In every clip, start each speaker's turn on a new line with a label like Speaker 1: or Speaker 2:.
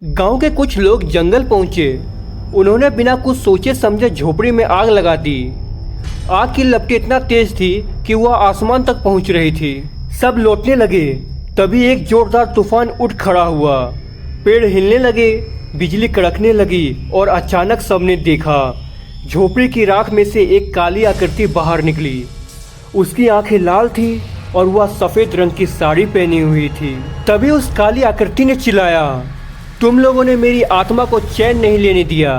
Speaker 1: गांव के कुछ लोग जंगल पहुंचे। उन्होंने बिना कुछ सोचे समझे झोपड़ी में आग लगा दी। आग की लपटें इतना तेज थी कि वह आसमान तक पहुंच रही थी। सब लौटने लगे, तभी एक जोरदार तूफान उठ खड़ा हुआ। पेड़ हिलने लगे, बिजली कड़कने लगी और अचानक सबने देखा झोपड़ी की राख में से एक काली आकृति बाहर निकली। उसकी आंखें लाल थी और वह सफेद रंग की साड़ी पहनी हुई थी। तभी उस काली आकृति ने चिल्लाया, तुम लोगों ने मेरी आत्मा को चैन नहीं लेने दिया,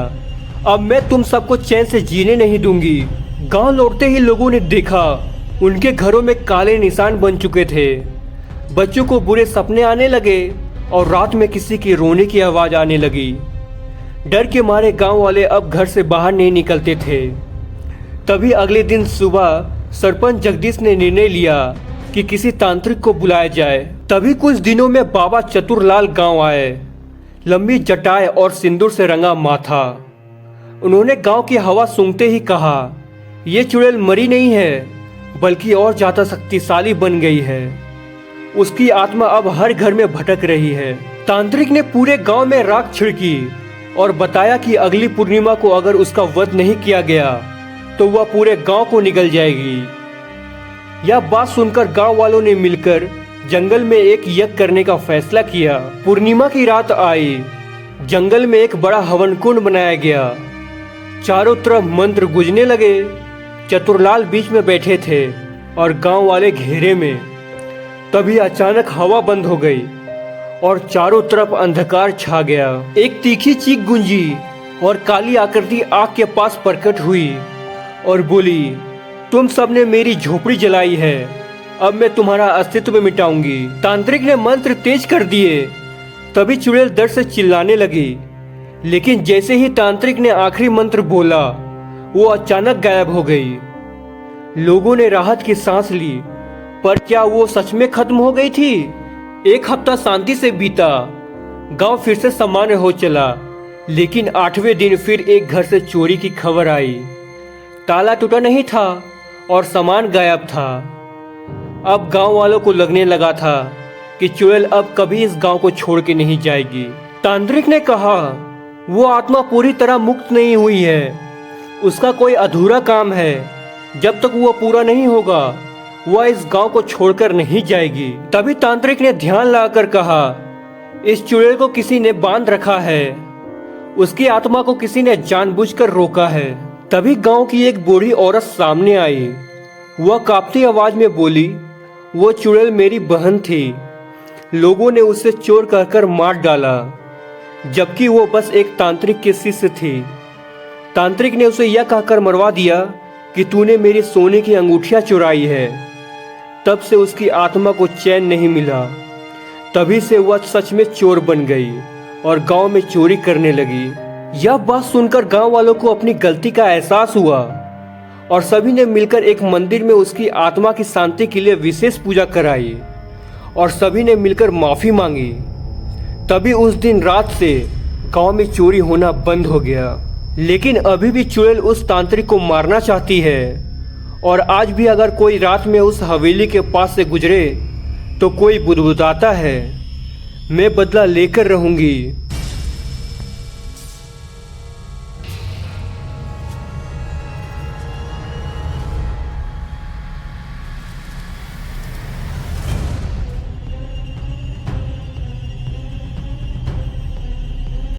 Speaker 1: अब मैं तुम सबको चैन से जीने नहीं दूंगी। गांव लौटते ही लोगों ने देखा उनके घरों में काले निशान बन चुके थे। बच्चों को बुरे सपने आने लगे और रात में किसी की रोने की आवाज़ आने लगी। डर के मारे गांव वाले अब घर से बाहर नहीं निकलते थे। तभी अगले दिन सुबह सरपंच जगदीश ने निर्णय लिया कि किसी तांत्रिक को बुलाया जाए। तभी कुछ दिनों में बाबा चतुरलाल गांव आए, लंबी जटाएं और सिंदूर से रंगा माथा। उन्होंने गांव की हवा सूंघते ही कहा, ये चुड़ैल मरी नहीं है बल्कि और ज्यादा शक्तिशाली बन गई है। उसकी आत्मा अब हर घर में भटक रही है। तांत्रिक ने पूरे गांव में राख छिड़की और बताया कि अगली पूर्णिमा को अगर उसका वध नहीं किया गया तो वह पूरे गांव को निगल जाएगी। यह बात सुनकर गांव वालों ने मिलकर जंगल में एक यज्ञ करने का फैसला किया। पूर्णिमा की रात आई, जंगल में एक बड़ा हवन कुंड बनाया गया। चारों तरफ मंत्र गूंजने लगे। चतुरलाल बीच में बैठे थे और गांव वाले घेरे में। तभी अचानक हवा बंद हो गई और चारों तरफ अंधकार छा गया। एक तीखी चीख गूंजी और काली आकृति आग के पास प्रकट हुई और बोली, तुम सबने मेरी झोपड़ी जलाई है, अब मैं तुम्हारा अस्तित्व मिटाऊंगी। तांत्रिक ने मंत्र तेज कर दिए। तभी चुड़ैल दर्द से चिल्लाने लगी, लेकिन जैसे ही तांत्रिक ने आखिरी मंत्र बोला वो अचानक गायब हो गई। लोगों ने राहत की सांस ली, पर क्या वो सच में खत्म हो गई थी? एक हफ्ता शांति से बीता, गांव फिर से सामान्य हो चला। लेकिन 8वें दिन फिर एक घर से चोरी की खबर आई। ताला टूटा नहीं था और सामान गायब था। अब गांव वालों को लगने लगा था कि चुड़ैल अब कभी इस गांव को छोड़ के नहीं जाएगी। तांत्रिक ने कहा, वो आत्मा पूरी तरह मुक्त नहीं हुई है, उसका कोई अधूरा काम है। जब तक वो पूरा नहीं होगा वह इस गांव को छोड़कर नहीं जाएगी। तभी तांत्रिक ने ध्यान लगाकर कहा, इस चुड़ैल को किसी ने बांध रखा है, उसकी आत्मा को किसी ने जानबूझकर रोका है। तभी गांव की एक बूढ़ी औरत सामने आई। वह कांपती आवाज में बोली, वो चुड़ैल मेरी बहन थी, लोगों ने उसे चोर कहकर मार डाला, जबकि वो बस एक तांत्रिक के शिष्य थी। तांत्रिक ने उसे यह कहकर मरवा दिया कि तूने मेरी सोने की अंगूठियां चुराई है। तब से उसकी आत्मा को चैन नहीं मिला। तभी से वह सच में चोर बन गई और गांव में चोरी करने लगी। यह बात सुनकर गांव वालों को अपनी गलती का एहसास हुआ और सभी ने मिलकर एक मंदिर में उसकी आत्मा की शांति के लिए विशेष पूजा कराई और सभी ने मिलकर माफी मांगी। तभी उस दिन रात से गांव में चोरी होना बंद हो गया। लेकिन अभी भी चुड़ैल उस तांत्रिक को मारना चाहती है और आज भी अगर कोई रात में उस हवेली के पास से गुजरे तो कोई बुदबुदाता है, मैं बदला लेकर रहूंगी।